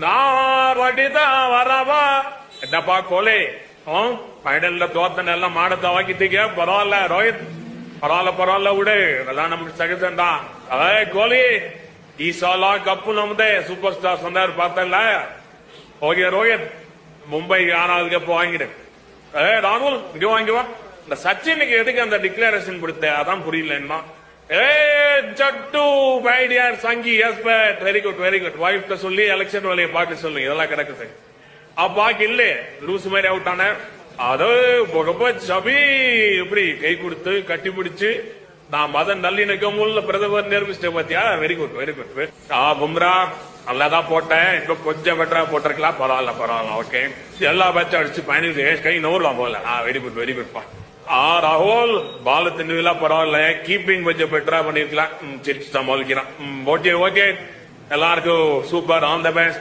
நான் ரெடிதான் வரவா. என்னப்பா கோலி, ஃபைனல்ல தோத்தனெல்லாம் மாடத்தை வாங்கிட்டீங்க. பரவாயில்ல ரோஹித், பரவாயில்ல விடு, அதெல்லாம் நமக்கு சகிதம் தான். கோலி ஈசாலா கப்பு நம்பதே சூப்பர் ஸ்டார் சொன்னார் பார்த்தல. ஓகே ரோஹித், மும்பை ஆனாலுக்கு எப்போ வாங்கிடு. ராகுல் இங்க வாங்கி வா. இந்த சச்சினுக்கு எதுக்கு அந்த டிக்ளரேஷன் கொடுத்த அதான் புரியல. என்ன ஜட்டு பைடியார் சங்கி எஸ்பெட் வெரி குட் வைஃப்ட சொல்லி எலெக்ஷன் வேலையை பார்க்க சொல்லு. இதெல்லாம் கிடக்குது பாக்கி இல்ல லூஸ் மாதிரி அவுட் ஆன. அது சபி எப்படி கை கொடுத்து கட்டி பிடிச்சு நான் மத நல்லிணக்கம் உள்ள பிரதமர் நிரூபிச்சிட்டேன் பாத்தியா. Very good. பும்ரா நல்லாதான் போட்டேன், இப்ப கொஞ்சம் பெட்டரா போட்டிருக்கலாம். பரவாயில்ல ஓகே. எல்லா பேச்சும் அடிச்சு பயணிக்கு கை நூறலாம் போல. வெரி குட்பா. ராகுல் பால தின்னுலாம் பரவாயில்ல, கீப்பிங் கொஞ்சம் பெட்டரா பண்ணிருக்கலாம். சிரிச்சு சமாளிக்கிறான். ஓகே எல்லாருக்கும் சூப்பர், ஆல் த பெஸ்ட்.